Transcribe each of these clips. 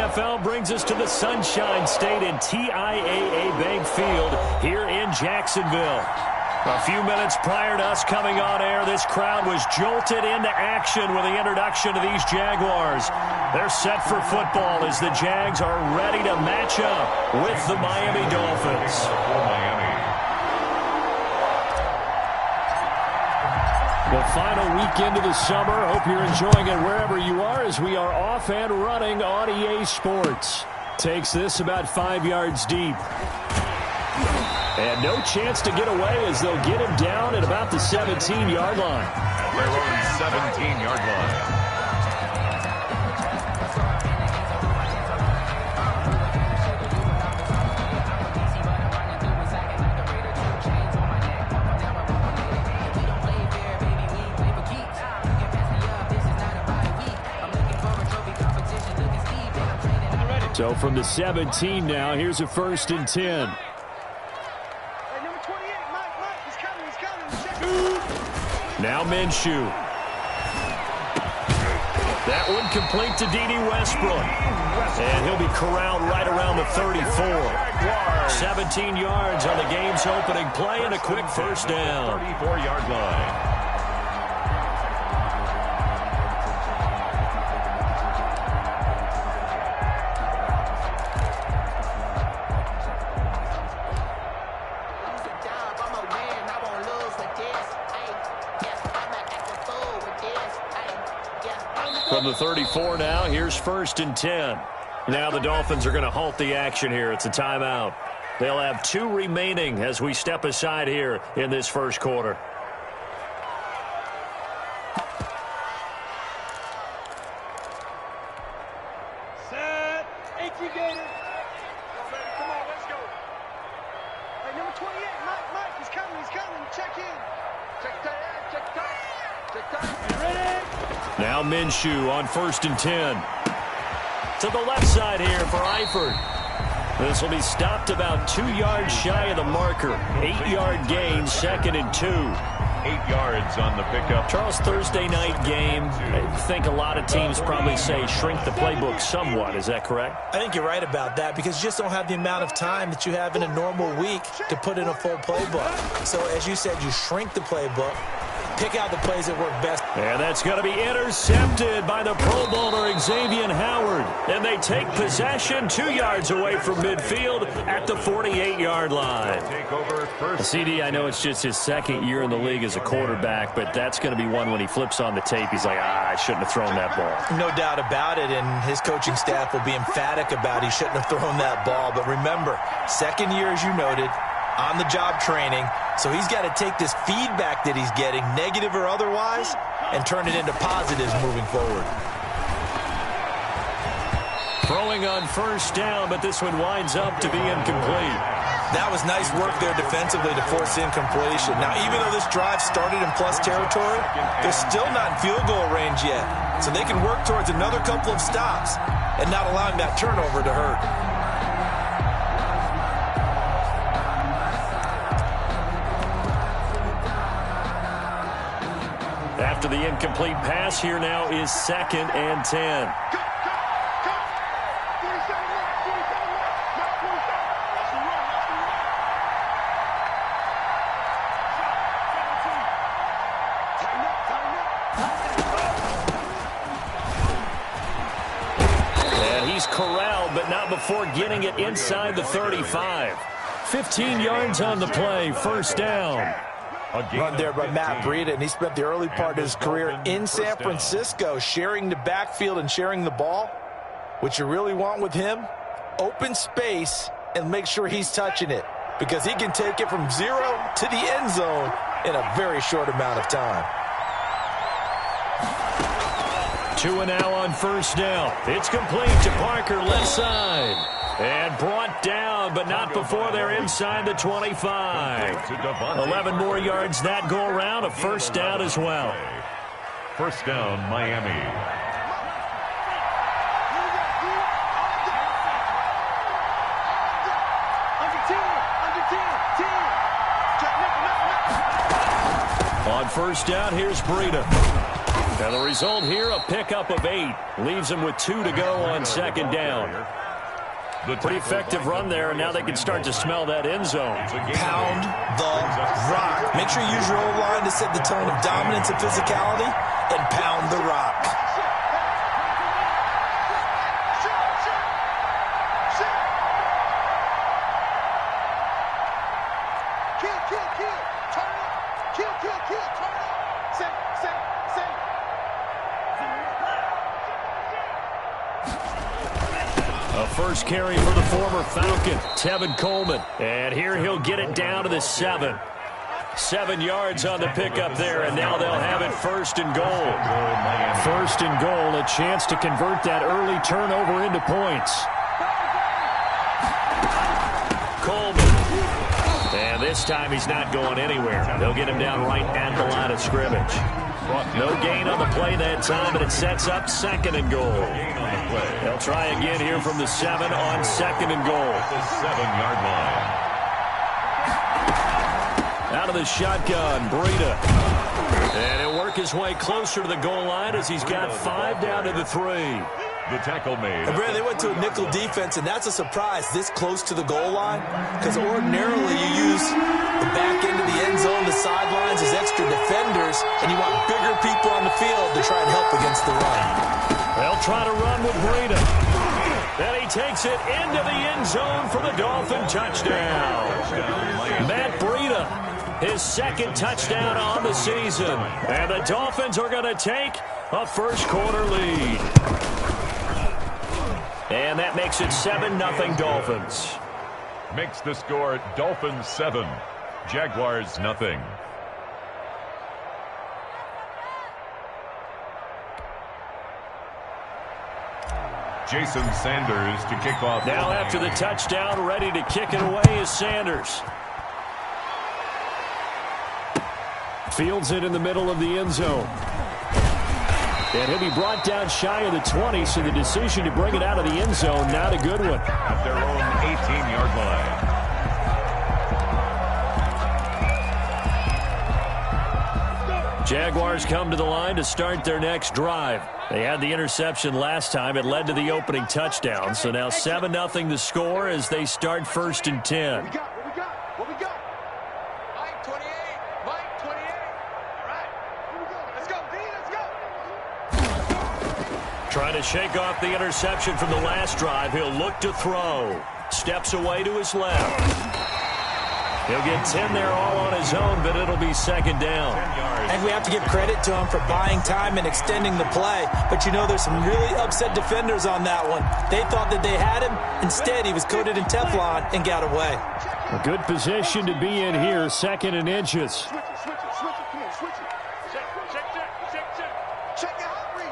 NFL brings us to the Sunshine State in TIAA Bank Field here in Jacksonville. A few minutes prior to us coming on air, this crowd was jolted into action with the introduction of these Jaguars. They're set for football as the Jags are ready to match up with the Miami Dolphins. The final weekend of the summer. Hope you're enjoying it wherever you are as we are off and running on EA Sports. Takes this about 5 yards deep. And no chance to get away as they'll get him down at about the 17-yard line. At their own 17-yard line. So from the 17 now, here's a 1st and 10. Now Minshew. That one complete to D.D. Westbrook. And he'll be corralled right around the 34. 17 yards on the game's opening play and a quick first down. 34-yard line. From the 34 now, here's 1st and 10. Now the Dolphins are going to halt the action here. It's a timeout. They'll have 2 remaining as we step aside here in this first quarter. Set. Gator. Come on, let's go. Hey, number 28, Mike, he's coming. Check in. Check time. Ready? Now Minshew on 1st and 10. To the left side here for Eifert. This will be stopped about 2 yards shy of the marker. 8-yard gain, 2nd and 2. 8 yards on the pickup. Charles, Thursday night game. I think a lot of teams probably say shrink the playbook somewhat. Is that correct? I think you're right about that because you just don't have the amount of time that you have in a normal week to put in a full playbook. So as you said, you shrink the playbook. Pick out the plays that work best. And that's going to be intercepted by the Pro Bowler Xavier Howard. And they take possession 2 yards away from midfield at the 48-yard line. Take over first. CD, I know it's just his 2nd year in the league as a quarterback, but that's going to be one when he flips on the tape. He's like, I shouldn't have thrown that ball. No doubt about it, and his coaching staff will be emphatic about he shouldn't have thrown that ball. But remember, 2nd year, as you noted, on-the-job training. So he's got to take this feedback that he's getting, negative or otherwise, and turn it into positives moving forward. Throwing on 1st down, but this one winds up to be incomplete. That was nice work there defensively to force incompletion. Now, even though this drive started in plus territory, they're still not in field goal range yet. So they can work towards another couple of stops and not allowing that turnover to hurt. After the incomplete pass, here now is 2nd and 10. And he's corralled, but not before getting it inside the 35. 15 yards on the play, 1st down. Run there by Matt Breida, and he spent the early part of his career in San Francisco sharing the backfield and sharing the ball. What you really want with him, open space and make sure he's touching it because he can take it from 0 to the end zone in a very short amount of time. 2 and now on 1st down. It's complete to Parker, left side. And brought down, but not before they're inside the 25. 11 more yards that go around, a 1st down as well. 1st down, Miami. On 1st down, here's Breida. And the result here, a pickup of 8. Leaves them with 2 to go on second down. Pretty effective run there, and now they can start to smell that end zone. Pound the rock. Make sure you use your O-line to set the tone of dominance and physicality, and pound the rock. A first carry for the former Falcon, Tevin Coleman. And here he'll get it down to the 7. 7 yards on the pickup there, and now they'll have it first and goal. First and goal, a chance to convert that early turnover into points. Coleman. And this time he's not going anywhere. They'll get him down right at the line of scrimmage. No gain on the play that time, but it sets up second and goal. They'll try again here from the 7 on second and goal. The 7-yard line. Out of the shotgun, Breida. And he'll work his way closer to the goal line as he's got 5 down to the 3. The tackle made. And Brad, they went to a nickel defense, and that's a surprise this close to the goal line, because ordinarily you use the back end of the end zone, the sidelines as extra defenders, and you want bigger people on the field to try and help against the run. They'll try to run with Breida. Then he takes it into the end zone for the Dolphin touchdown. Matt Breida, his second touchdown on the season. And the Dolphins are going to take a first-quarter lead. And that makes it 7-0 Dolphins. Makes the score Dolphins 7, Jaguars nothing. Jason Sanders to kick off. Now after the touchdown, ready to kick it away is Sanders. Fields it in the middle of the end zone. And he'll be brought down shy of the 20, so the decision to bring it out of the end zone, not a good one. At their own 18-yard line. Jaguars come to the line to start their next drive. They had the interception last time. It led to the opening touchdown. So now 7-0 the score as they start first and 10. What we got? Mike 28. Mike 28. All right. Here we go. Let's go, D. Let's go. Trying to shake off the interception from the last drive. He'll look to throw. Steps away to his left. He'll get 10 there all on his own, but it'll be second down. And we have to give credit to him for buying time and extending the play. But, you know, there's some really upset defenders on that one. They thought that they had him. Instead, he was coated in Teflon and got away. A good position to be in here, second and inches. Switch it. Come on, switch it. Check it out, Reed.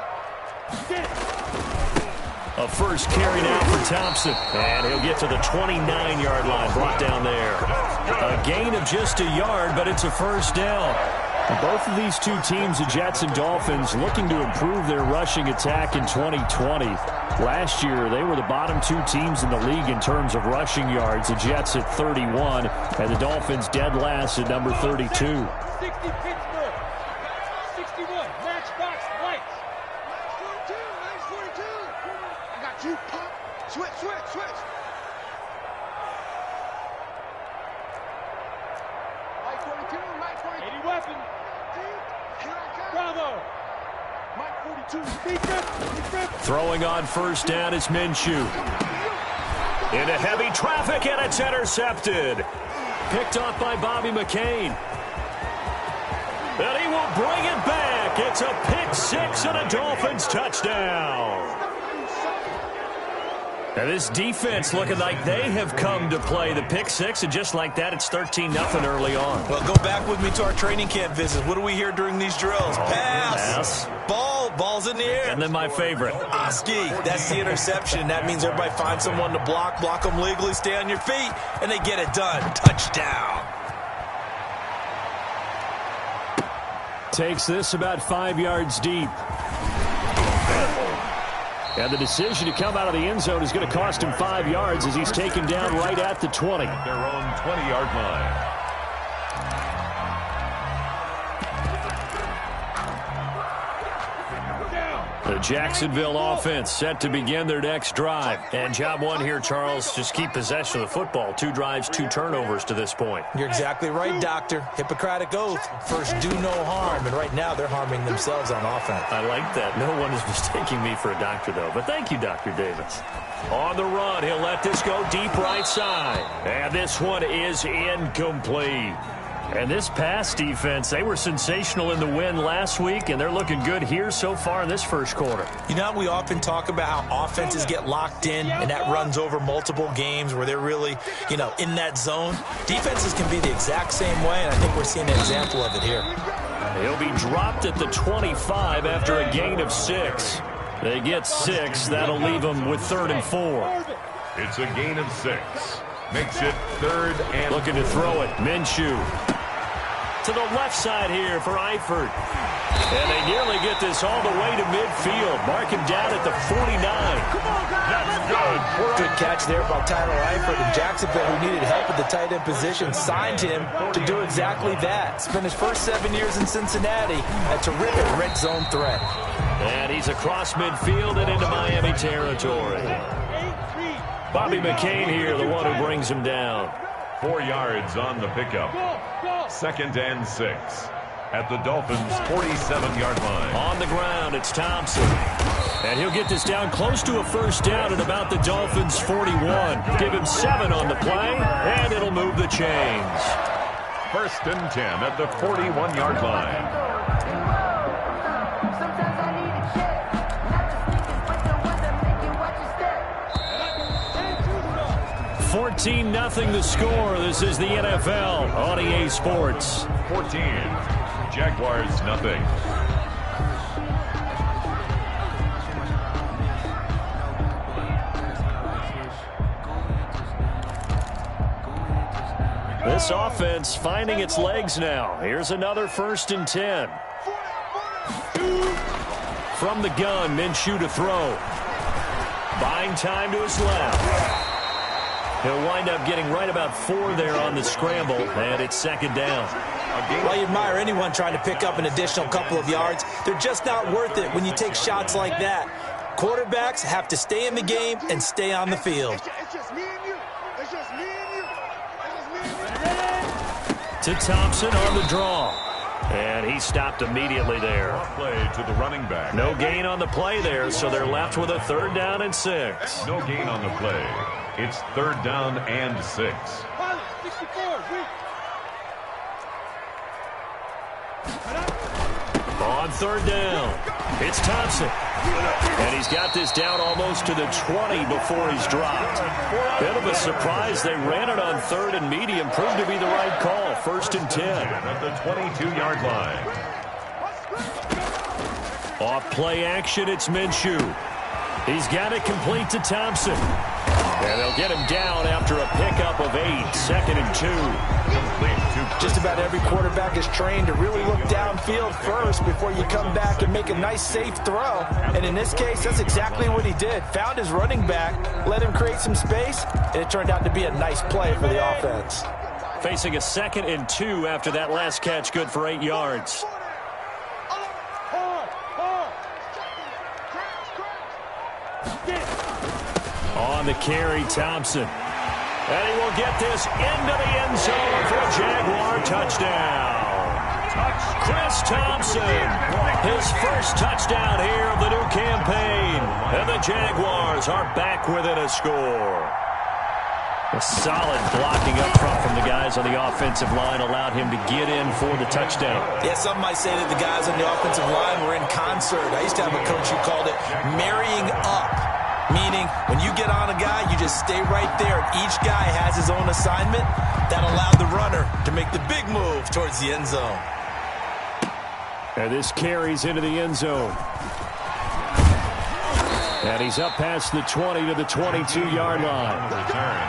A first carry now for Thompson. And he'll get to the 29-yard line, brought down there. A gain of just a yard, but it's a first down. Both of these two teams, the Jets and Dolphins, looking to improve their rushing attack in 2020. Last year, they were the bottom 2 teams in the league in terms of rushing yards. The Jets at 31, and the Dolphins dead last at number 32. 60 Pittsburgh. 61. Matchbox Lights. Nice 42. I got you, Pop. Switch. Mike 42. 80 weapon. Bravo. Mike 42. Throwing on first down is Minshew. Into heavy traffic, and it's intercepted. Picked off by Bobby McCain. And he will bring it back. It's a pick 6 and a Dolphins touchdown. And this defense looking like they have come to play the pick 6, and just like that, it's 13-0 early on. Well, go back with me to our training camp visits. What do we hear during these drills? Pass. Ball's in the air. And then my favorite. Oski, that's the interception. That means everybody finds someone to block them legally, stay on your feet, and they get it done. Touchdown. Takes this about 5 yards deep. And the decision to come out of the end zone is going to cost him 5 yards as he's taken down right at the 20. Their own 20-yard line. The Jacksonville offense set to begin their next drive. And job one here, Charles, just keep possession of the football. 2 drives, 2 turnovers to this point. You're exactly right, Doctor. Hippocratic oath. First, do no harm. And right now, they're harming themselves on offense. I like that. No one is mistaking me for a doctor, though. But thank you, Dr. Davis. On the run, he'll let this go deep right side. And this one is incomplete. And this pass defense, they were sensational in the win last week, and they're looking good here so far in this first quarter. You know, we often talk about how offenses get locked in, and that runs over multiple games where they're really, in that zone. Defenses can be the exact same way, and I think we're seeing an example of it here. He'll be dropped at the 25 after a gain of 6. They get 6. That'll leave them with 3rd and 4. It's a gain of 6. Makes it 3rd and looking to throw it. Minshew. To the left side here for Eifert. And they nearly get this all the way to midfield. Mark him down at the 49. That's good. Good catch there by Tyler Eifert. And Jacksonville, who needed help at the tight end position, signed him to do exactly that. Spent his first 7 years in Cincinnati. A terrific red zone threat. And he's across midfield and into Miami territory. Bobby McCain here, the one who brings him down. 4 yards on the pickup. 2nd and 6 at the Dolphins' 47-yard line. On the ground, it's Thompson. And he'll get this down close to a first down at about the Dolphins' 41. Give him 7 on the play, and it'll move the chains. 1st and 10 at the 41-yard line. 14-0 the score. This is the NFL on EA Sports. 14. Jaguars nothing. This offense finding its legs now. Here's another 1st and 10. From the gun, Minshew to throw. Buying time to his left. He'll wind up getting right about 4 there on the scramble, and it's 2nd down. Well, you admire anyone trying to pick up an additional couple of yards. They're just not worth it when you take shots like that. Quarterbacks have to stay in the game and stay on the field. It's just me and you. It's just me and you. It's just me and you. To Thompson on the draw. And he stopped immediately there. Play to the running back. No gain on the play there, so they're left with a 3rd down and 6. No gain on the play. It's 3rd down and 6. 64, On 3rd down, it's Thompson. And he's got this down almost to the 20 before he's dropped. Bit of a surprise. They ran it on 3rd and medium. Proved to be the right call. 1st and 10. At the 22-yard line. Off play action, it's Minshew. He's got it complete to Thompson. And they'll get him down after a pickup of 8. 2nd and 2. Just about every quarterback is trained to really look downfield first before you come back and make a nice, safe throw. And in this case, that's exactly what he did. Found his running back, let him create some space, and it turned out to be a nice play for the offense. Facing a 2nd and 2 after that last catch, good for 8 yards. On the carry, Thompson. And he will get this into the end zone for a Jaguar touchdown. Chris Thompson, his first touchdown here of the new campaign. And the Jaguars are back within a score. A solid blocking up front from the guys on the offensive line allowed him to get in for the touchdown. Yeah, some might say that the guys on the offensive line were in concert. I used to have a coach who called it marrying up. Meaning, when you get on a guy, you just stay right there. Each guy has his own assignment. That allowed the runner to make the big move towards the end zone. And this carries into the end zone. And he's up past the 20 to the 22-yard line. Return.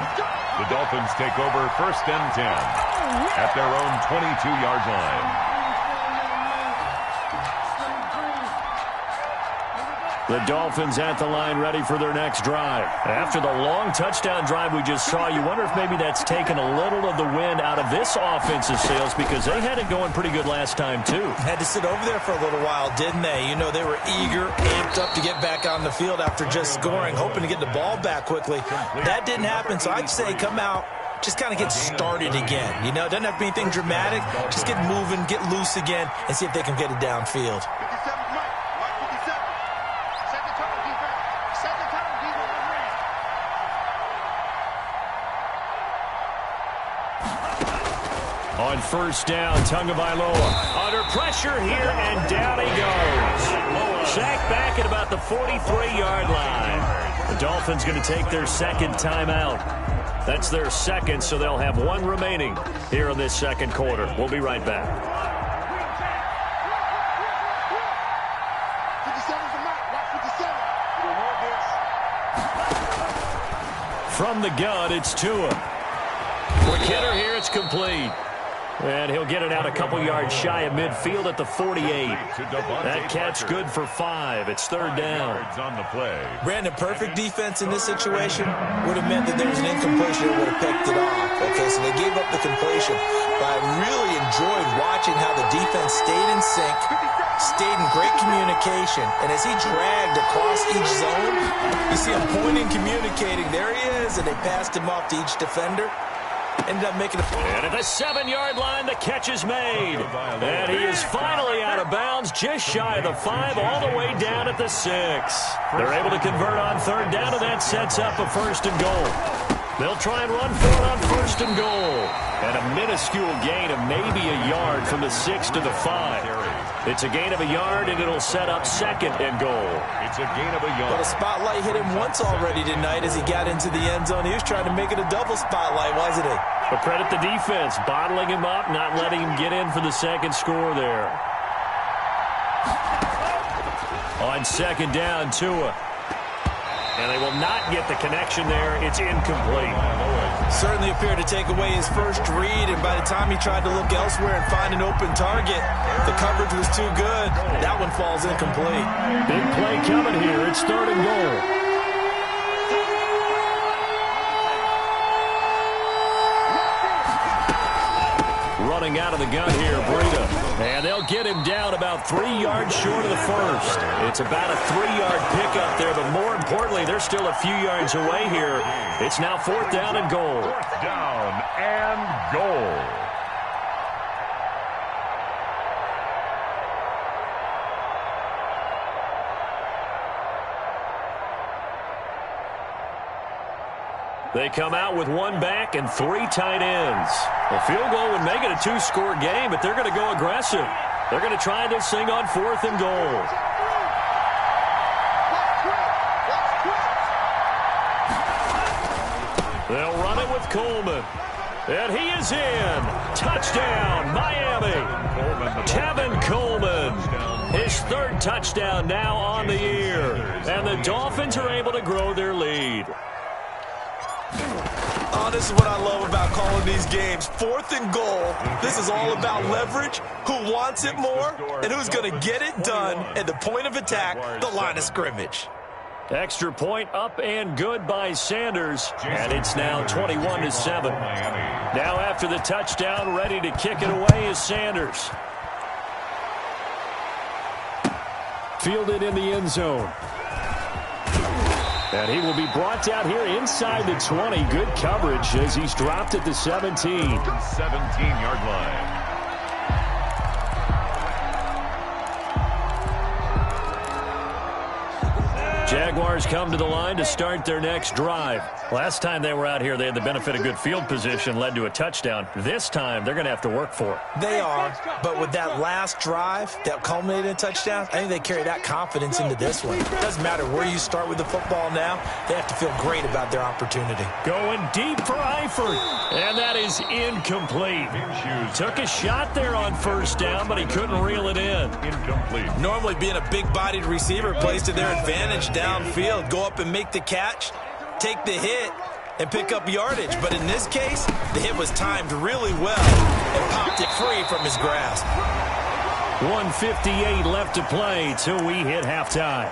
The Dolphins take over 1st and 10 at their own 22-yard line. The Dolphins at the line ready for their next drive. After the long touchdown drive we just saw, you wonder if maybe that's taken a little of the wind out of this offensive sails because they had it going pretty good last time too. Had to sit over there for a little while, didn't they? You know, they were eager, amped up to get back on the field after just scoring, hoping to get the ball back quickly. That didn't happen, so I'd say come out, just kind of get started again. You know, it doesn't have to be anything dramatic. Just get moving, get loose again, and see if they can get it downfield. On first down, Tagovailoa under pressure here, and down he goes. Sacked back at about the 43-yard line. The Dolphins going to take their second timeout. That's their second, so they'll have one remaining here in this second quarter. We'll be right back. From the gun, it's Tua. Quick hitter here, it's complete. And he'll get it out a couple yards shy of midfield at the 48. That catch good for 5. It's third down. Brandon, perfect defense in this situation would have meant that there was an incompletion that would have picked it off. Okay, so they gave up the completion. But I really enjoyed watching how the defense stayed in sync, stayed in great communication. And as he dragged across each zone, you see him pointing, communicating. There he is, and they passed him off to each defender. Ended up making And at the 7-yard line, the catch is made. And he is finally out of bounds, just shy of the 5, all the way down at the 6. They're able to convert on third down, and that sets up a first and goal. They'll try and run for it on first and goal. And a minuscule gain of maybe a yard from the 6 to the 5. It's a gain of a yard, and it'll set up second and goal. It's a gain of a yard. But a spotlight hit him once already tonight as he got into the end zone. He was trying to make it a double spotlight, wasn't he? But credit the defense, bottling him up, not letting him get in for the second score there. On second down, Tua. And they will not get the connection there. It's incomplete. Certainly appeared to take away his first read, and by the time he tried to look elsewhere and find an open target, the coverage was too good. That one falls incomplete. Big play coming here. It's third and goal. Running out of the gun here, Breida. And they'll get him down about 3 yards short of the first. It's about a 3-yard pickup there, but more importantly, they're still a few yards away here. It's now fourth down and goal. Fourth down and goal. They come out with one back and 3 tight ends. A field goal would make it a 2-score game, but they're going to go aggressive. They're going to try this thing on fourth and goal. They'll run it with Coleman. And he is in. Touchdown, Miami. Tevin Coleman. His third touchdown now on the year. And the Dolphins are able to grow their lead. Oh, this is what I love about calling these games. Fourth and goal. This is all about leverage, who wants it more, and who's going to get it done at the point of attack, the line of scrimmage. Extra point up and good by Sanders, and it's now 21-7. Now after the touchdown, ready to kick it away is Sanders. Fielded in the end zone. And he will be brought down here inside the 20. Good coverage as he's dropped at the 17. 17-yard line. Jaguars come to the line to start their next drive. Last time they were out here, they had the benefit of good field position, led to a touchdown. This time, they're going to have to work for it. They are, but with that last drive that culminated in a touchdown, I think they carry that confidence into this one. It doesn't matter where you start with the football now. They have to feel great about their opportunity. Going deep for Eifert, and that is incomplete. Took a shot there on first down, but he couldn't reel it in. Incomplete. Normally being a big-bodied receiver plays to their advantage downfield. Go up and make the catch, take the hit, and pick up yardage. But in this case, the hit was timed really well and popped it free from his grasp. 1:58 left to play till we hit halftime.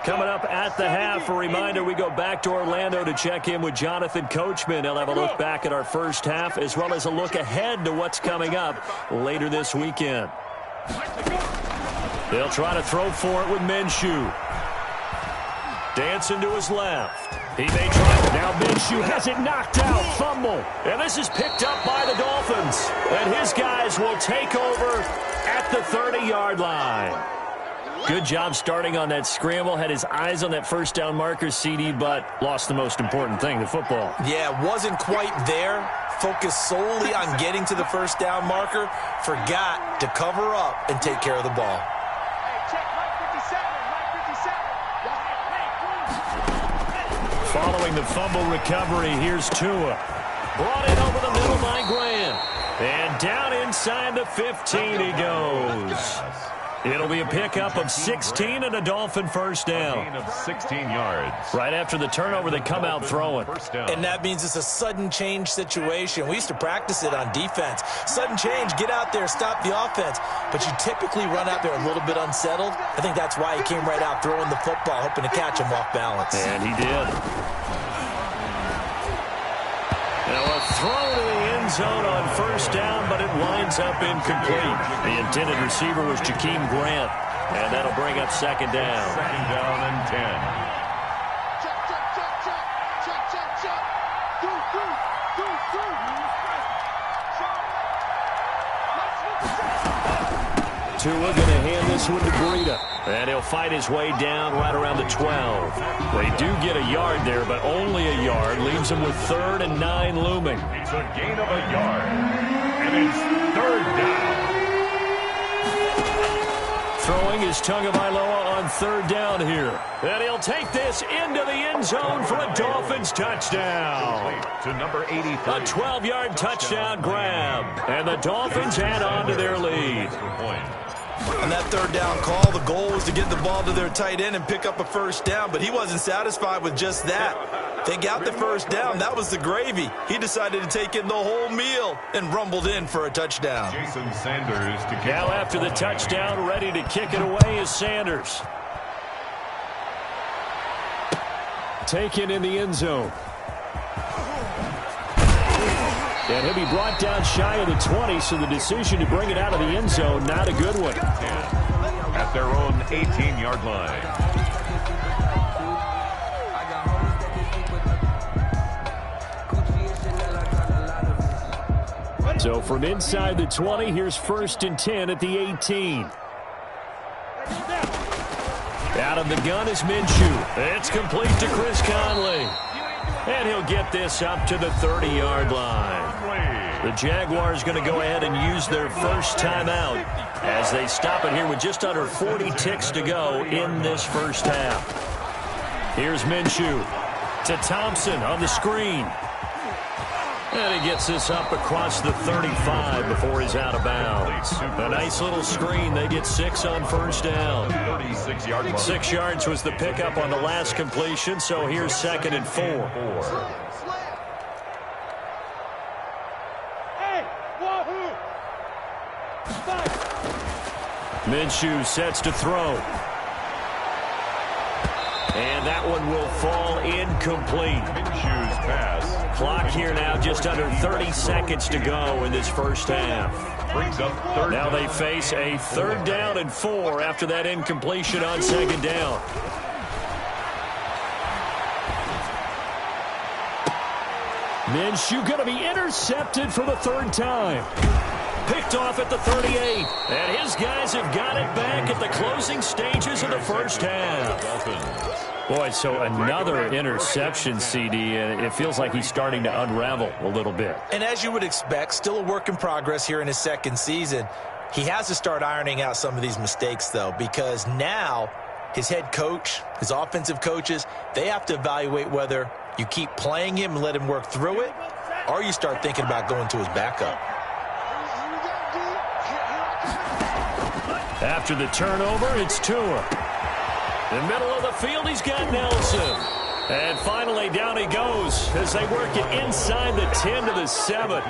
Coming up at the half, a reminder, we go back to Orlando to check in with Jonathan Coachman. He'll have a look back at our first half as well as a look ahead to what's coming up later this weekend. They'll try to throw for it with Minshew. Dancing to his left. He may try. Now Minshew has it knocked out. Fumble. And this is picked up by the Dolphins. And his guys will take over at the 30-yard line. Good job starting on that scramble. Had his eyes on that first down marker, CD, but lost the most important thing, the football. Yeah, wasn't quite there. Focused solely on getting to the first down marker. Forgot to cover up and take care of the ball. Following the fumble recovery, here's Tua. Brought in over the middle by Graham. And down inside the 15 he goes. It'll be a pickup of 16 and a Dolphin first down. A gain of 16 yards. Right after the turnover, they come out throwing. And that means it's a sudden change situation. We used to practice it on defense. Sudden change, get out there, stop the offense. But you typically run out there a little bit unsettled. I think that's why he came right out throwing the football, hoping to catch him off balance. And he did. Now a throw to the end zone on first down, but it winds up incomplete. The intended receiver was Jakeem Grant, and that'll bring up second down. Second down and 10. Tua going to hand this one to Breida. And he'll fight his way down right around the 12. They do get a yard there, but only a yard. Leaves them with 3rd and 9 looming. It's a gain of a yard. And it's 3rd down. Throwing is Tagovailoa on 3rd down here. And he'll take this into the end zone for a Dolphins touchdown. To number 83. A 12-yard touchdown grab. And the Dolphins add on to their lead. On that 3rd down call, the goal was to get the ball to their tight end and pick up a first down, but he wasn't satisfied with just that. They got the first down. That was the gravy. He decided to take in the whole meal and rumbled in for a touchdown. Jason Sanders to kick. Now after the touchdown, ready to kick it away is Sanders. Taken in the end zone. And he'll be brought down shy of the 20, so the decision to bring it out of the end zone, not a good one. At their own 18-yard line. So from inside the 20, here's 1st and 10 at the 18. Out of the gun is Minshew. It's complete to Chris Conley. And he'll get this up to the 30-yard line. The Jaguars going to go ahead and use their first timeout as they stop it here with just under 40 ticks to go in this first half. Here's Minshew to Thompson on the screen. And he gets this up across the 35 before he's out of bounds. A nice little screen. They get 6 on first down. 36-yard line. 6 yards was the pickup on the last completion, so here's 2nd and 4. Minshew sets to throw. And that one will fall incomplete. Minshew's pass. Clock here now just under 30 seconds to go in this first half. Brings up 3rd. Now they face a 3rd down and 4 after that incompletion on 2nd down. Minshew going to be intercepted for the 3rd time. Picked off at the 38. And his guys have got it back at the closing stages of the first half. Boy, so another interception, CD, and it feels like he's starting to unravel a little bit. And as you would expect, still a work in progress here in his 2nd season. He has to start ironing out some of these mistakes, though, because now his head coach, his offensive coaches, they have to evaluate whether you keep playing him and let him work through it, or you start thinking about going to his backup. After the turnover, it's Tua. In the middle of the field, he's got Nelson. And finally, down he goes as they work it inside the 10 to the 7.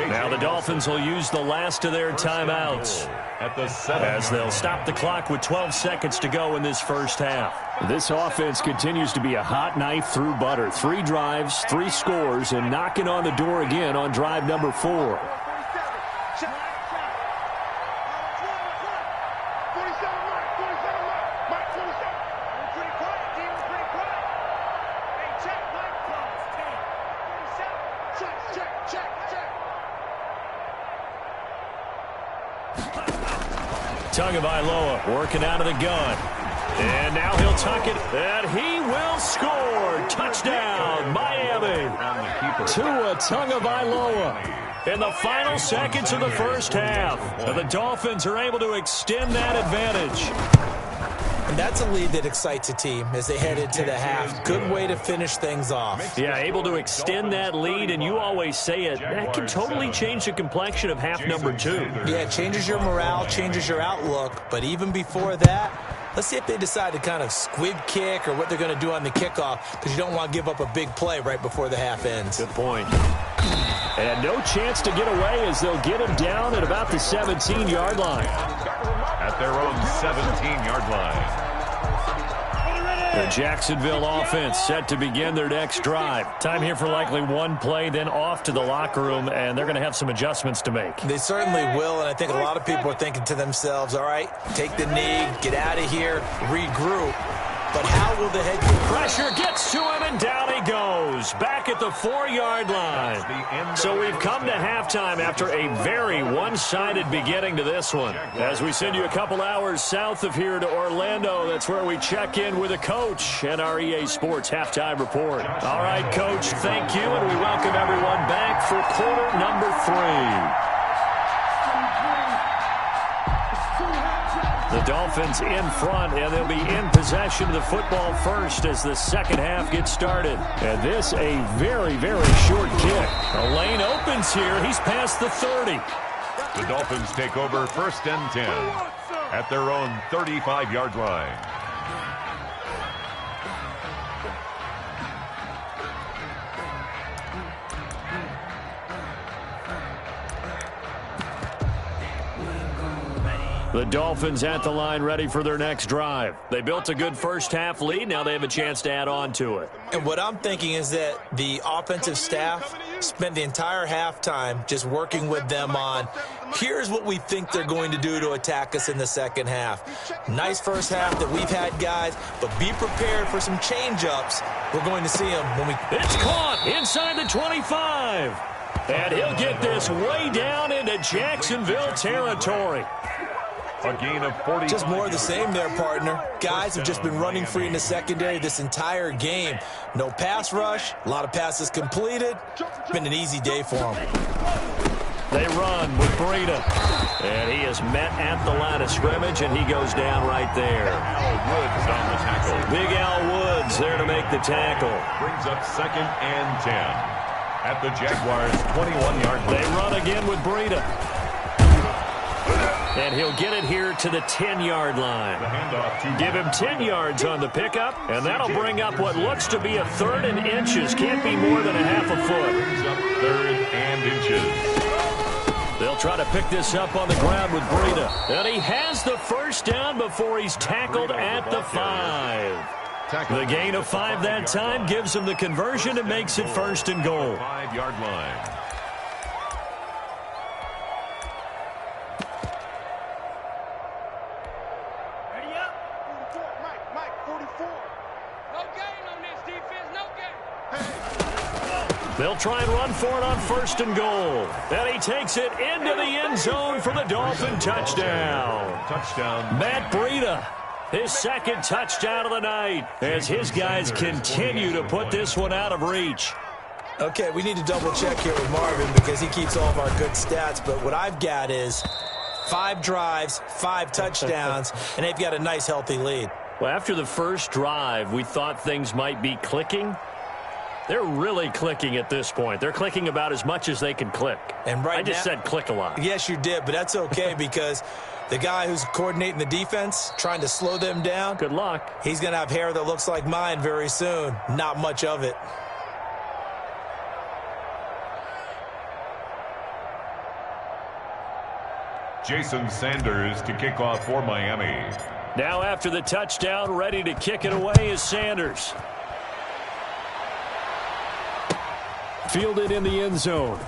Now the Dolphins will use the last of their timeouts as they'll stop the clock with 12 seconds to go in this first half. This offense continues to be a hot knife through butter. 3 drives, 3 scores, and knocking on the door again on drive number 4. Tagovailoa working out of the gun. And now he'll tuck it, and he will score. Touchdown, Miami. Tua Tagovailoa. In the final seconds of the first half, the Dolphins are able to extend that advantage. And that's a lead that excites a team as they head into the half. Good way to finish things off. Yeah, able to extend that lead, and you always say it, that can totally change the complexion of half number 2. Yeah, it changes your morale, changes your outlook. But even before that, let's see if they decide to kind of squib kick or what they're going to do on the kickoff, because you don't want to give up a big play right before the half ends. Good point. And no chance to get away as they'll get him down at about the 17-yard line. At their own 17-yard line. The Jacksonville offense set to begin their next drive. Time here for likely one play, then off to the locker room, and they're going to have some adjustments to make. They certainly will, and I think a lot of people are thinking to themselves, all right, take the knee, get out of here, regroup. But how will the head coach? Pressure gets to him, and down he goes. Back at the 4-yard line. So we've come to halftime after a very one-sided beginning to this one. As we send you a couple hours south of here to Orlando, that's where we check in with a coach and our EA Sports halftime report. All right, Coach, thank you, and we welcome everyone back for quarter number 3. The Dolphins in front, and they'll be in possession of the football first as the second half gets started. And this a very, very short kick. A lane opens here. He's past the 30. The Dolphins take over 1st and 10 at their own 35-yard line. The Dolphins at the line ready for their next drive. They built a good first half lead. Now they have a chance to add on to it. And what I'm thinking is that the offensive staff spent the entire halftime just working with them on, here's what we think they're going to do to attack us in the second half. Nice first half that we've had, guys, but be prepared for some change-ups. We're going to see them when we... It's caught inside the 25. And he'll get this way down into Jacksonville territory. A gain of 40. Just more of the same there, partner. Guys have just been running free in the secondary this entire game. No pass rush, a lot of passes completed. It's been an easy day for them. They run with Breida. And he is met at the line of scrimmage, and he goes down right there. Al Woods on the tackle. Big Al Woods there to make the tackle. Brings up 2nd and 10 at the Jaguars' 21-yard line. They run again with Breida. And he'll get it here to the 10-yard line. Give him 10 yards on the pickup, and that'll bring up what looks to be a 3rd and inches. Can't be more than a half a foot. Brings up 3rd and inches. They'll try to pick this up on the ground with Breida. And he has the first down before he's tackled at the 5. The gain of 5 that time gives him the conversion and makes it 1st and goal. 5-yard line. They'll try and run for it on 1st and goal. And he takes it into the end zone for the Dolphin touchdown. Touchdown. Matt Breida, his 2nd touchdown of the night, as his guys continue to put this one out of reach. Okay, we need to double check here with Marvin because he keeps all of our good stats. But what I've got is 5 drives, 5 touchdowns, and they've got a nice, healthy lead. Well, after the first drive, we thought things might be clicking. They're really clicking at this point. They're clicking about as much as they can click. And I just said click a lot. Yes, you did, but that's okay because the guy who's coordinating the defense, trying to slow them down. Good luck. He's going to have hair that looks like mine very soon. Not much of it. Jason Sanders to kick off for Miami. Now after the touchdown, ready to kick it away is Sanders. Fielded in the end zone.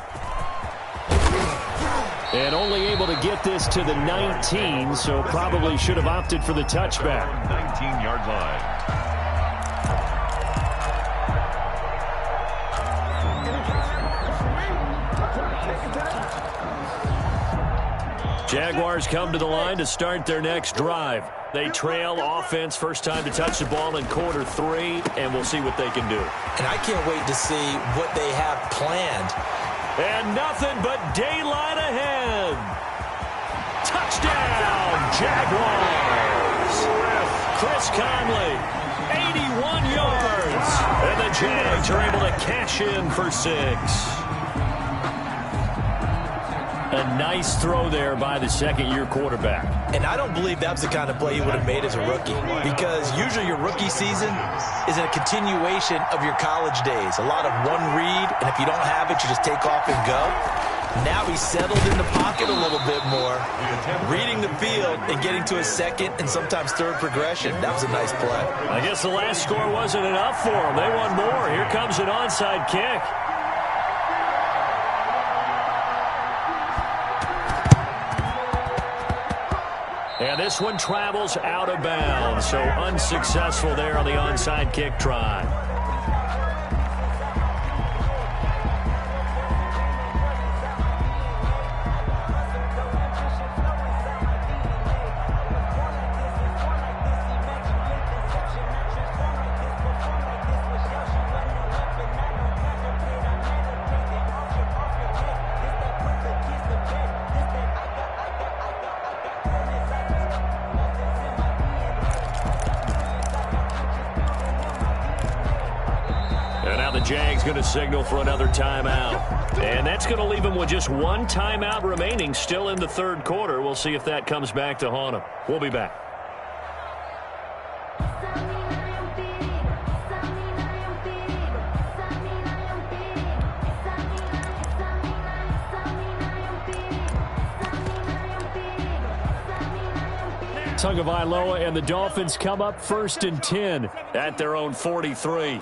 And only able to get this to the 19, so probably should have opted for the touchback. 19-yard line. Jaguars come to the line to start their next drive. They trail offense, first time to touch the ball in quarter 3, and we'll see what they can do. And I can't wait to see what they have planned. And nothing but daylight ahead. Touchdown, Jaguars. Chris Conley, 81 yards. And the Jags are able to cash in for 6. A nice throw there by the second-year quarterback. And I don't believe that's the kind of play he would have made as a rookie, because usually your rookie season is a continuation of your college days. A lot of one read, and if you don't have it, you just take off and go. Now he's settled in the pocket a little bit more, reading the field and getting to a second and sometimes third progression. That was a nice play. I guess the last score wasn't enough for him. They want more. Here comes an onside kick. And this one travels out of bounds, so unsuccessful there on the onside kick try. Jags going to signal for another timeout. And that's going to leave him with just one timeout remaining still in the third quarter. We'll see if that comes back to haunt him. We'll be back. Tagovailoa and the Dolphins come up 1st and 10 at their own 43.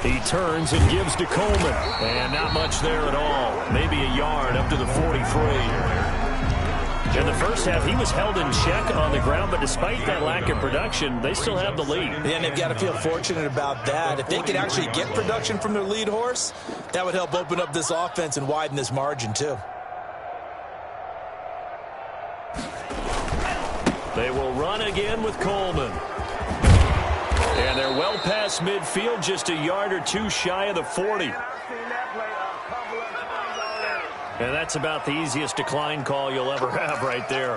He turns and gives to Coleman. And not much there at all. Maybe a yard up to the 43. In the first half, he was held in check on the ground, but despite that lack of production, they still have the lead. And they've got to feel fortunate about that. If they could actually get production from their lead horse, that would help open up this offense and widen this margin, too. They will run again with Coleman. And they're well past midfield, just a yard or two shy of the 40. And that's about the easiest decline call you'll ever have right there.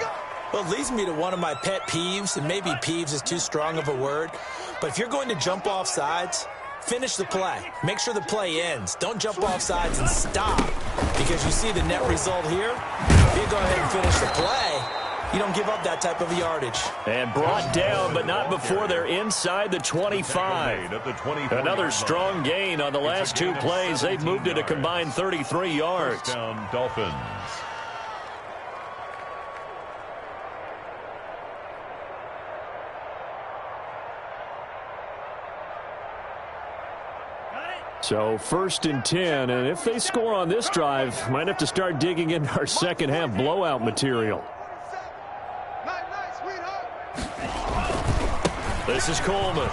Well, it leads me to one of my pet peeves, and maybe peeves is too strong of a word. But if you're going to jump off sides, finish the play. Make sure the play ends. Don't jump off sides and stop, because you see the net result here. If you go ahead and finish the play, you don't give up that type of yardage. And brought down, but not before they're inside the 25. Another strong gain on the last two plays. They've moved it a combined 33 yards. Down Dolphins. So 1st and 10, and if they score on this drive, might have to start digging into our second half blowout material. This is Coleman.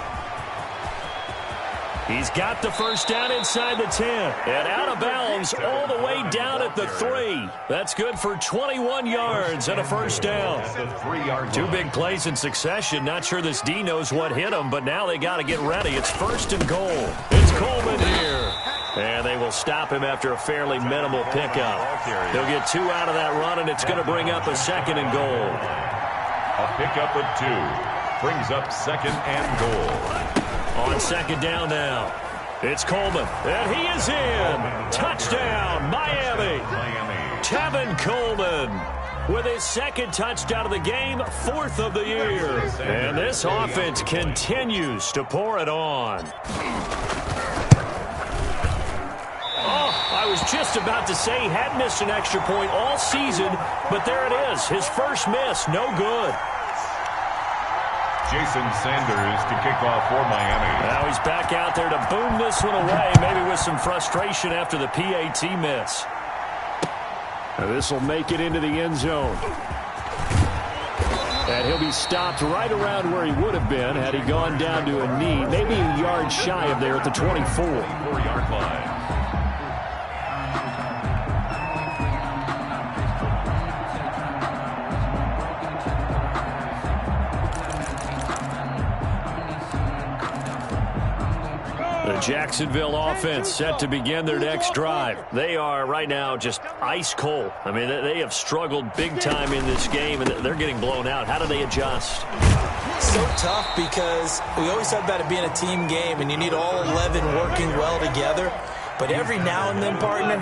He's got the first down inside the 10. And out of bounds all the way down at the 3. That's good for 21 yards and a first down. Two big plays in succession. Not sure this D knows what hit him, but now they got to get ready. It's 1st and goal. It's Coleman here. And they will stop him after a fairly minimal pickup. They'll get 2 out of that run, and it's going to bring up a 2nd and goal. A pickup of 2. Brings up 2nd and goal. On second down now, it's Coleman, and he is in. Touchdown, Miami. Tevin Coleman with his second touchdown of the game, 4th of the year. And this offense continues to pour it on. I was just about to say he hadn't missed an extra point all season, but there it is. His first miss, no good. Jason Sanders to kick off for Miami. Now he's back out there to boom this one away, maybe with some frustration after the PAT miss. This will make it into the end zone. And he'll be stopped right around where he would have been had he gone down to a knee, maybe a yard shy of there at the 24. 4-yard line. The Jacksonville offense set to begin their next drive. They are right now just ice cold. I mean, they have struggled big time in this game, and they're getting blown out. How do they adjust? So tough because we always talk about it being a team game, and you need all 11 working well together. But every now and then, partner,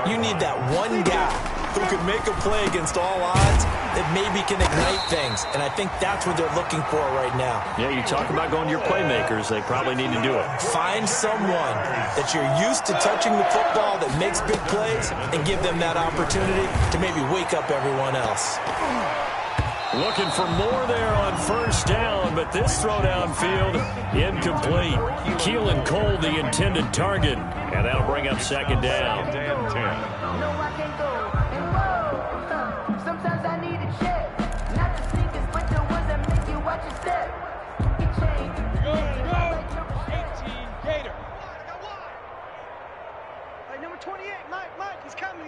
you need that one guy who can make a play against all odds that maybe can ignite things. And I think that's what they're looking for right now. Yeah, you talk about going to your playmakers. They probably need to do it. Find someone that you're used to touching the football that makes big plays and give them that opportunity to maybe wake up everyone else. Looking for more there on first down, but this throw downfield incomplete. Keelan Cole, the intended target, and that'll bring up second down. Sometimes I need a check, not the sneakers, but the ones that make you watch your step. Get changed. Go. 18 Gator. Hey, number 28, Mike, he's coming.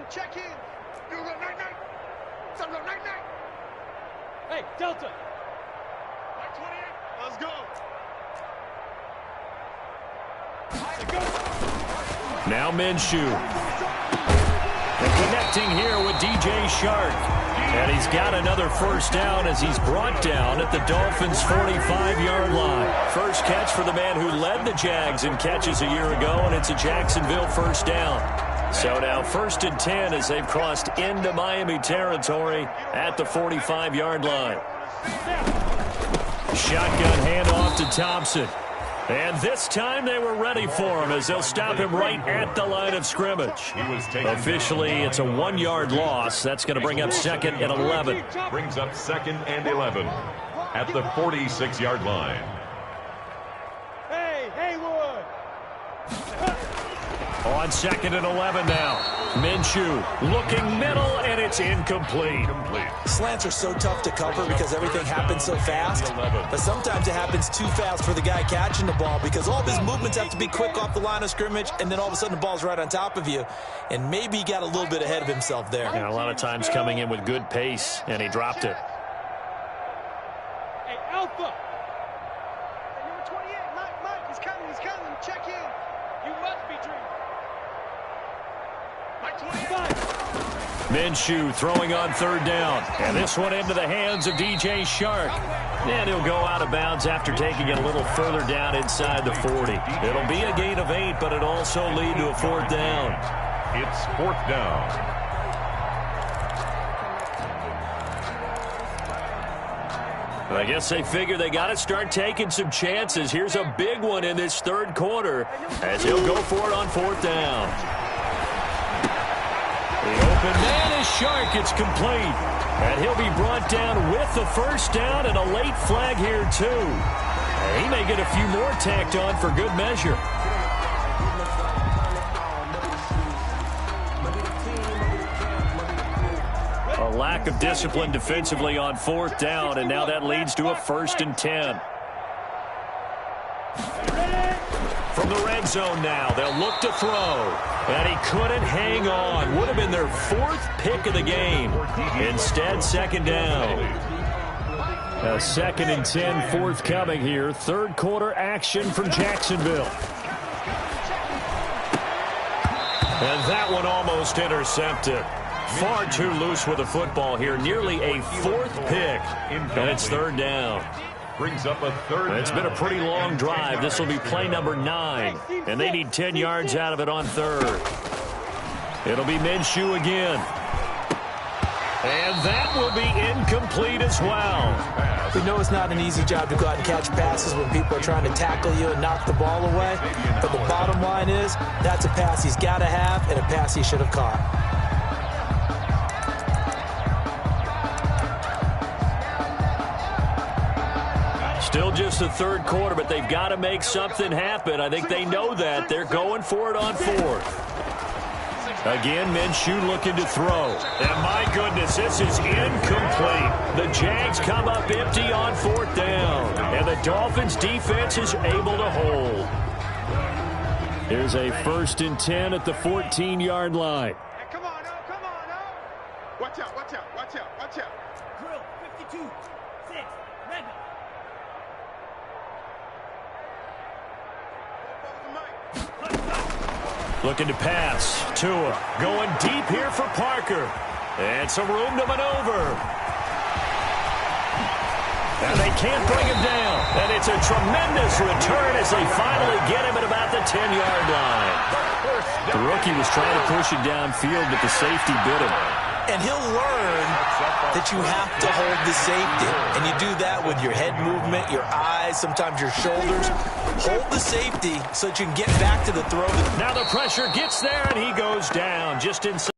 Check in. You go, night. Some go, night. Hey, Delta. Mike 28, let's go. Now Minshew. And connecting here with DJ Shark. And he's got another first down as he's brought down at the Dolphins' 45-yard line. First catch for the man who led the Jags in catches a year ago, and it's a Jacksonville first down. So now 1st and 10 as they've crossed into Miami territory at the 45-yard line. Shotgun handoff to Thompson. And this time they were ready for him as they'll stop him right at the line of scrimmage. Officially, it's a 1-yard loss. That's going to bring up 2nd and 11. Brings up 2nd and 11 at the 46-yard line. Hey, Haywood. On 2nd and 11 now. Minshew looking middle, and it's incomplete. Slants are so tough to cover because everything happens so fast. But sometimes it happens too fast for the guy catching the ball because all of his movements have to be quick off the line of scrimmage, and then all of a sudden the ball's right on top of you. And maybe he got a little bit ahead of himself there. Yeah, a lot of times coming in with good pace, and he dropped it. Hey, Alpha. Hey, number 28, Mike, he's coming. Check in. You must be dreaming. Mike 28. Minshew throwing on 3rd down. And this one into the hands of DJ Shark. And he'll go out of bounds after taking it a little further down inside the 40. It'll be a gain of 8, but it'll also lead to a 4th down. It's 4th down. I guess they figure they got to start taking some chances. Here's a big one in this 3rd quarter as he'll go for it on 4th down. The open man is Shark. It's complete. And he'll be brought down with the first down and a late flag here, too. And he may get a few more tacked on for good measure. A lack of discipline defensively on 4th down, and now that leads to a 1st and 10. From the red zone now, they'll look to throw. And he couldn't hang on. Would have been their 4th pick of the game. Instead, 2nd down. A 2nd and 10 forthcoming here. 3rd quarter action from Jacksonville. And that one almost intercepted. Far too loose with the football here. Nearly a 4th pick. And it's 3rd down. Brings up a third down. It's been a pretty long drive. This will be play number 9. And they need 10 yards out of it on third. It'll be Minshew again. And that will be incomplete as well. We know it's not an easy job to go out and catch passes when people are trying to tackle you and knock the ball away. But the bottom line is, that's a pass he's got to have and a pass he should have caught. Still just the third quarter, but they've got to make something happen. I think they know that. They're going for it on fourth. Again, Minshew looking to throw. And my goodness, this is incomplete. The Jags come up empty on fourth down. And the Dolphins defense is able to hold. Here's a 1st and 10 at the 14-yard line. Hey, come on, oh, come on, oh. Watch out, watch out, watch out, watch out. Drill, 52, 6, Mega. Looking to pass. Tua going deep here for Parker. And some room to maneuver. And they can't bring him down. And it's a tremendous return as they finally get him at about the 10-yard line. The rookie was trying to push it downfield, but the safety bit him. And he'll learn that you have to hold the safety. And you do that with your head movement, your eyes, sometimes your shoulders. Hold the safety so that you can get back to the throw. Now the pressure gets there, and he goes down just inside.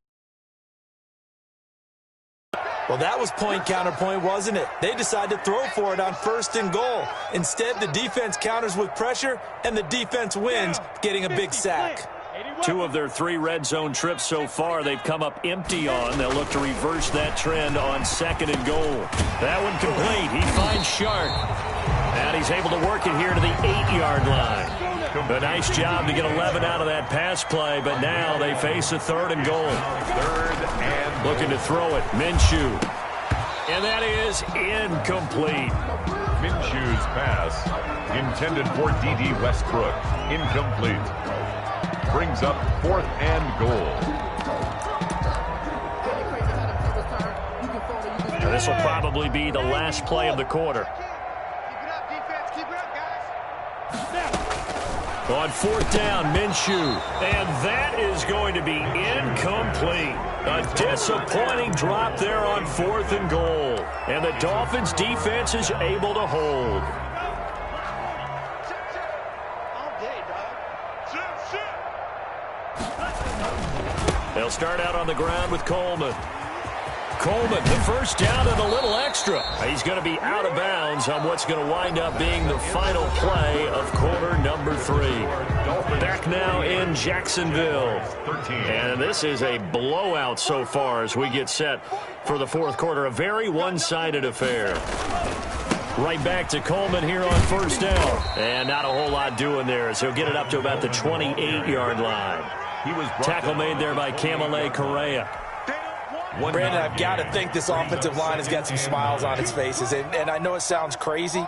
Well, that was point counterpoint, wasn't it? They decided to throw for it on 1st and goal. Instead, the defense counters with pressure, and the defense wins, getting a big sack. 2 of their 3 red zone trips so far they've come up empty on. They'll look to reverse that trend on 2nd and goal. That one complete. He finds Shark. And he's able to work it here to the 8-yard line. A nice job to get 11 out of that pass play, but now they face a 3rd and goal. 3rd and looking to throw it. Minshew. And that is incomplete. Minshew's pass, intended for D.D. Westbrook, incomplete. Brings up 4th and goal. Now this will probably be the last play of the quarter. Keep it up, defense. Keep it up, guys. On 4th down, Minshew. And that is going to be incomplete. A disappointing drop there on 4th and goal. And the Dolphins defense is able to hold. All day, dog. They'll start out on the ground with Coleman. Coleman, the first down and a little extra. He's going to be out of bounds on what's going to wind up being the final play of quarter number 3. Back now in Jacksonville. And this is a blowout so far as we get set for the 4th quarter. A very one-sided affair. Right back to Coleman here on 1st down. And not a whole lot doing there as he'll get it up to about the 28-yard line. Tackle made there by Kamale Correa. Brandon, I've got to think this offensive line has got some smiles on its faces. And I know it sounds crazy,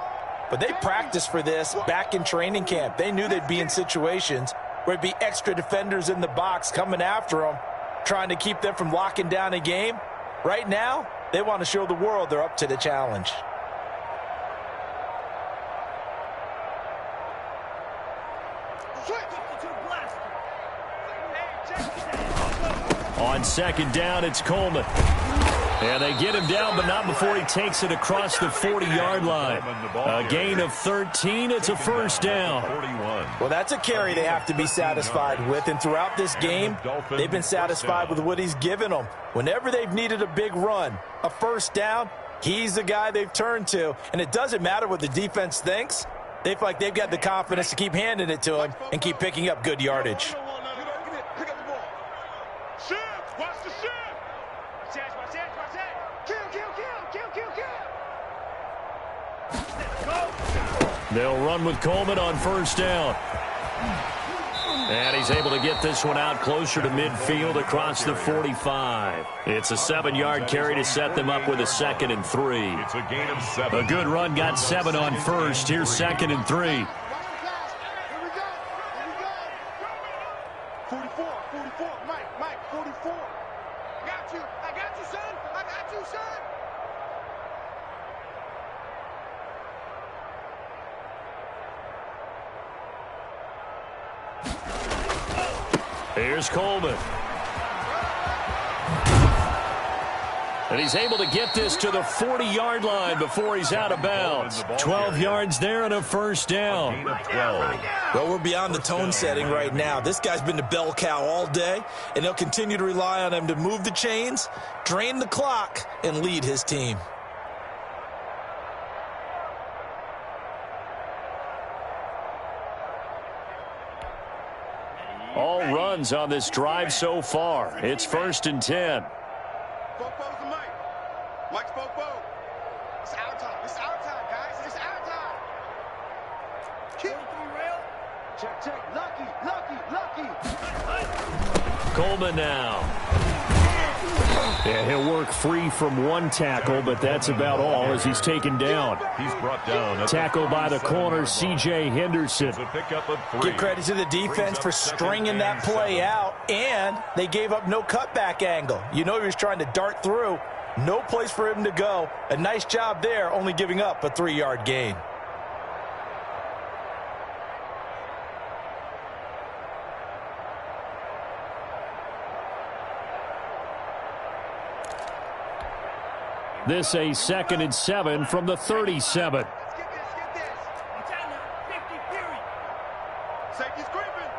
but they practiced for this back in training camp. They knew they'd be in situations where it'd be extra defenders in the box coming after them, trying to keep them from locking down a game. Right now, they want to show the world they're up to the challenge. On 2nd down, it's Coleman. And they get him down, but not before he takes it across the 40-yard line. A gain of 13. It's a 1st down. Well, that's a carry they have to be satisfied with. And throughout this game, they've been satisfied with what he's given them. Whenever they've needed a big run, a 1st down, he's the guy they've turned to. And it doesn't matter what the defense thinks. They feel like they've got the confidence to keep handing it to him and keep picking up good yardage. They'll run with Coleman on 1st down. And he's able to get this one out closer to midfield across the 45. It's a 7-yard carry to set them up with a 2nd and 3. It's a gain of 7. A good run got 7 on 1st. Here's 2nd and 3. Here we go. 44, Mike, 44. I got you, son. I got you, son. Here's Coleman. And he's able to get this to the 40-yard line before he's out of bounds. 12 yards there and a first down. Well, we're beyond the tone setting right now. This guy's been the bell cow all day, and they'll continue to rely on him to move the chains, drain the clock, and lead his team. All runs on this drive so far. It's 1st and 10. Mike's Bobo. It's our time. It's our time, guys. It's our time. Keep rail. Check. Lucky. Coleman now. Yeah, he'll work free from one tackle, but that's about all as he's taken down. He's brought down. Tackle by the corner, C.J. Henderson. Give credit to the defense for stringing that play out, and they gave up no cutback angle. You know he was trying to dart through. No place for him to go. A nice job there, only giving up a 3-yard gain. This a 2nd and 7 from the 37. Let's get this. Watch out now. 50, period. Safety's creeping.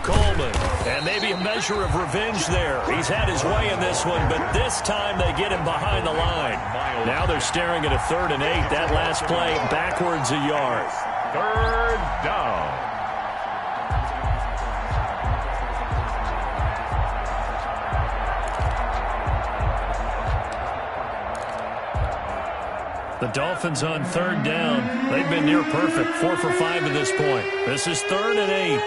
Coleman, and maybe a measure of revenge there. He's had his way in this one, but this time they get him behind the line. Now they're staring at a 3rd and 8. That last play backwards a yard. 3rd down. The Dolphins on 3rd down. They've been near perfect, 4 for 5 at this point. This is 3rd and 8.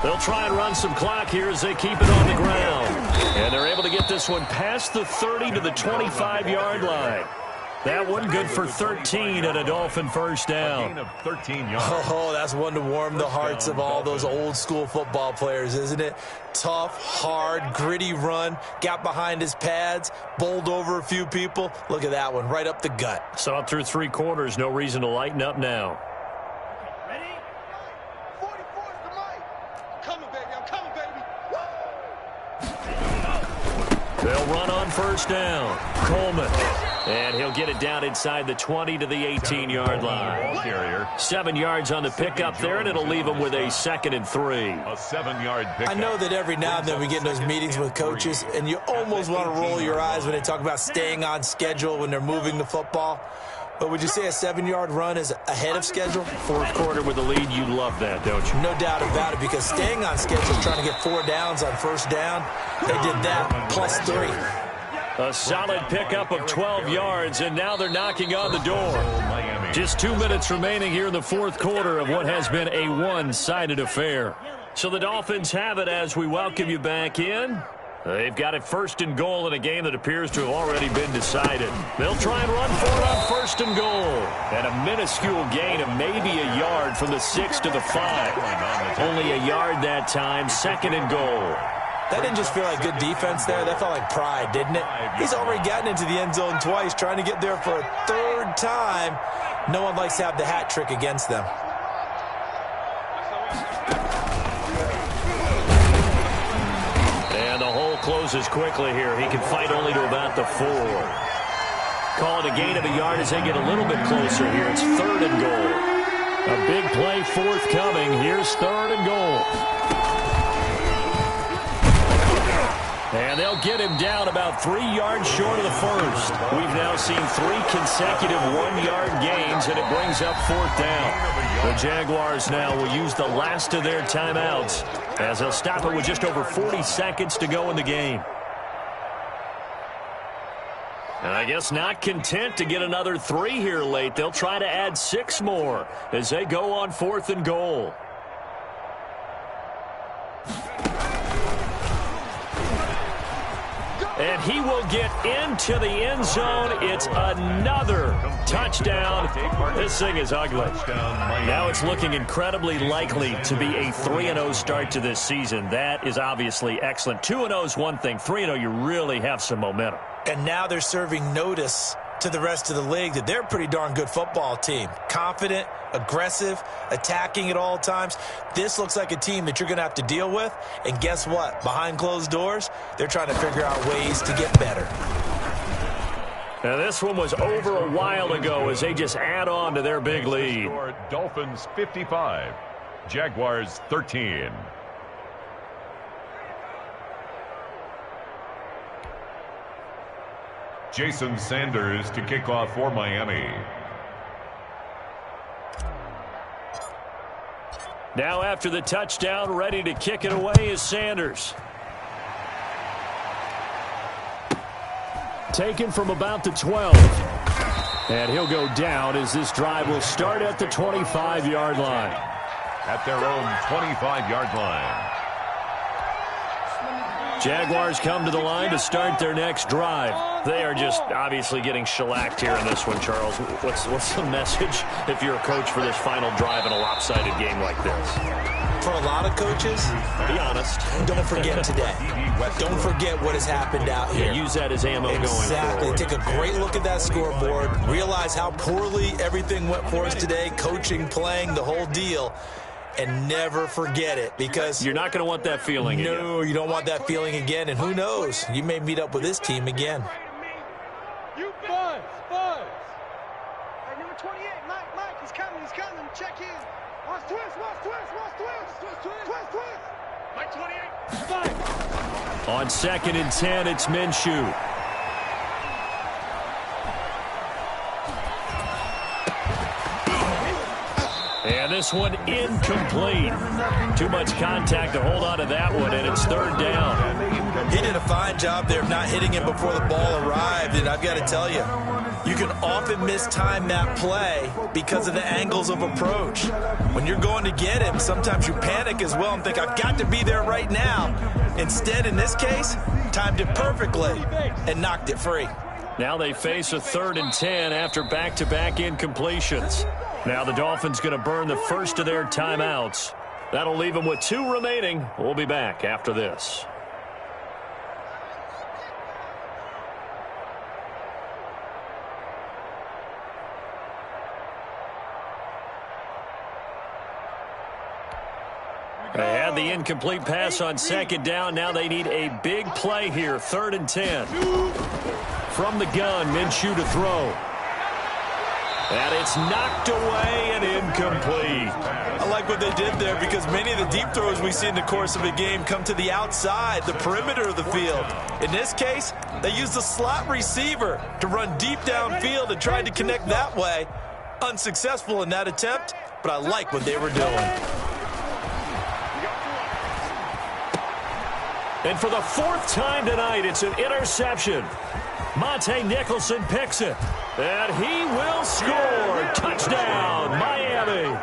They'll try and run some clock here as they keep it on the ground. And they're able to get this one past the 30 to the 25-yard line. That one good for 13 and a Dolphin first down. Of 13 yards. Oh, that's one to warm the hearts of all those old-school football players, isn't it? Tough, hard, gritty run. Got behind his pads, bowled over a few people. Look at that one, right up the gut. Saw it through 3 quarters. No reason to lighten up now. Ready? 44's the Mike. I'm coming, baby. Woo! They'll run on first down. Coleman. And he'll get it down inside the 20 to the 18-yard line. 7 yards on the pickup there, and it'll leave him with a 2nd and 3. A 7-yard pickup. I know that every now and then we get in those meetings with coaches, and you almost want to roll your eyes when they talk about staying on schedule when they're moving the football. But would you say a 7-yard run is ahead of schedule? 4th quarter with the lead, you love that, don't you? No doubt about it, because staying on schedule, trying to get 4 downs on first down, they did that plus 3. A solid pickup of 12 yards, and now they're knocking on the door. Just 2 minutes remaining here in the 4th quarter of what has been a one-sided affair. So the Dolphins have it as we welcome you back in. They've got it 1st and goal in a game that appears to have already been decided. They'll try and run for it on 1st and goal. And a minuscule gain of maybe a yard from the 6 to the 5. Only a yard that time, 2nd and goal. That didn't just feel like good defense there. That felt like pride, didn't it? He's already gotten into the end zone twice, trying to get there for a 3rd time. No one likes to have the hat trick against them. And the hole closes quickly here. He can fight only to about the 4. Call it a gain of a yard as they get a little bit closer here. It's 3rd and goal. A big play forthcoming. Here's 3rd and goal. And they'll get him down about 3 yards short of the 1st. We've now seen 3 consecutive 1-yard gains, and it brings up 4th down. The Jaguars now will use the last of their timeouts as they'll stop it with just over 40 seconds to go in the game. And I guess not content to get another 3 here late. They'll try to add 6 more as they go on 4th and goal. And he will get into the end zone. It's another touchdown. This thing is ugly. Now it's looking incredibly likely to be a 3-0 start to this season. That is obviously excellent. 2-0 is one thing. 3-0, you really have some momentum. And now they're serving notice to the rest of the league that they're a pretty darn good football team. Confident, aggressive, attacking at all times. This looks like a team that you're going to have to deal with. And guess what? Behind closed doors, they're trying to figure out ways to get better. Now, this one was over a while ago as they just add on to their big lead. Dolphins 55, Jaguars 13. Jason Sanders to kick off for Miami. Now after the touchdown, ready to kick it away is Sanders. Taken from about the 12. And he'll go down as this drive will start at the 25-yard line. At their own 25-yard line. Jaguars come to the line to start their next drive. They are just obviously getting shellacked here in this one, Charles. What's the message if you're a coach for this final drive in a lopsided game like this? For a lot of coaches, be honest. Don't forget today. Don't forget what has happened out here. Use that as ammo going forward. Exactly. Take a great look at that scoreboard. Realize how poorly everything went for us today. Coaching, playing, the whole deal. And never forget it, because you're not going to want that feeling again. No, you don't want that feeling again. And who knows? You may meet up with this team again. You Buzz. Hey, number 28, Mike, he's coming. Check in. Watch twist. Mike 28. On 2nd and 10, it's Minshew. And this one incomplete. Too much contact to hold on to that one, and it's 3rd down. He did a fine job there of not hitting him before the ball arrived, and I've got to tell you, you can often mistime that play because of the angles of approach. When you're going to get him, sometimes you panic as well and think, I've got to be there right now. Instead, in this case, timed it perfectly and knocked it free. Now they face a 3rd and 10 after back-to-back incompletions. Now the Dolphins going to burn the first of their timeouts. That'll leave them with 2 remaining. We'll be back after this. They had the incomplete pass on 2nd down. Now they need a big play here. 3rd and 10. From the gun, Minshew to throw. And it's knocked away and incomplete. I like what they did there, because many of the deep throws we see in the course of a game come to the outside, the perimeter of the field. In this case, they used the slot receiver to run deep downfield and tried to connect that way. Unsuccessful in that attempt, but I like what they were doing. And for the 4th time tonight, it's an interception. Monte Nicholson picks it. And he will score. Touchdown, Miami.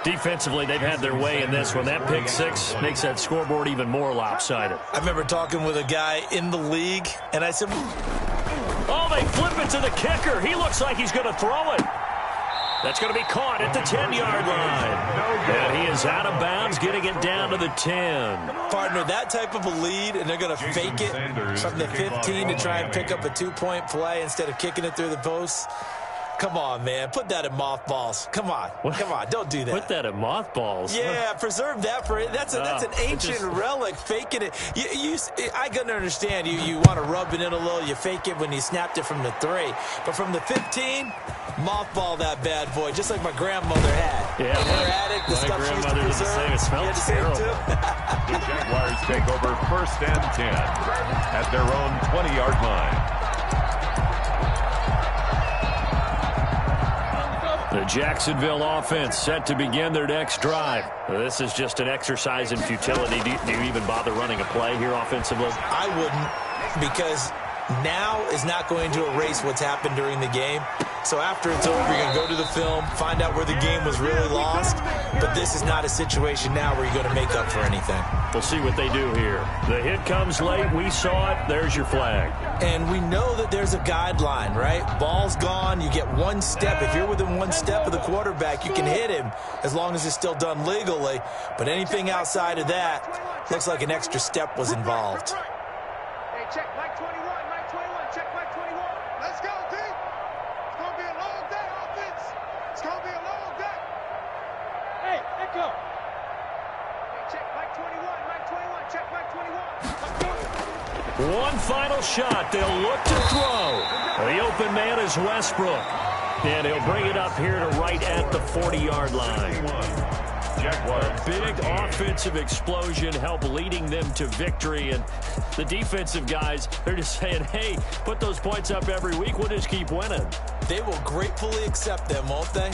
Defensively, they've had their way in this one. That pick 6 makes that scoreboard even more lopsided. I remember talking with a guy in the league, and I said, oh, they flip it to the kicker. He looks like he's going to throw it. That's going to be caught at the 10-yard line. And he is out of bounds, getting it down to the 10. Partner, that type of a lead, and they're going to fake it from the 15 to try and pick up a 2-point play instead of kicking it through the posts. Come on, man. Put that in mothballs. Come on. Come on. Don't do that. Put that in mothballs? Yeah, preserve that for it. That's an ancient relic, faking it. I can understand you want to rub it in a little. You fake it when you snapped it from the 3. But from the 15, mothball that bad boy, just like my grandmother had. Yeah, her attic, the stuff she used to preserve. It smells terrible. The Jaguars take over 1st and 10 at their own 20-yard line. The Jacksonville offense set to begin their next drive. This is just an exercise in futility. Do you even bother running a play here offensively? I wouldn't, because now is not going to erase what's happened during the game. So after it's over, you're going to go to the film, find out where the game was really lost. But this is not a situation now where you're going to make up for anything. We'll see what they do here. The hit comes late. We saw it. There's your flag. And we know that there's a guideline, right? Ball's gone. You get 1 step. If you're within 1 step of the quarterback, you can hit him as long as it's still done legally. But anything outside of that, looks like an extra step was involved. Hey, check Mike 21. Check Mike 21. Back up. Hey, check Mike 21. Mike 21. Check Mike 21. One final shot. They'll look to throw. The open man is Westbrook. And he'll bring it up here to right at the 40-yard line. A big offensive explosion help leading them to victory. And the defensive guys, they're just saying, hey, put those points up every week. We'll just keep winning. They will gratefully accept them, won't they?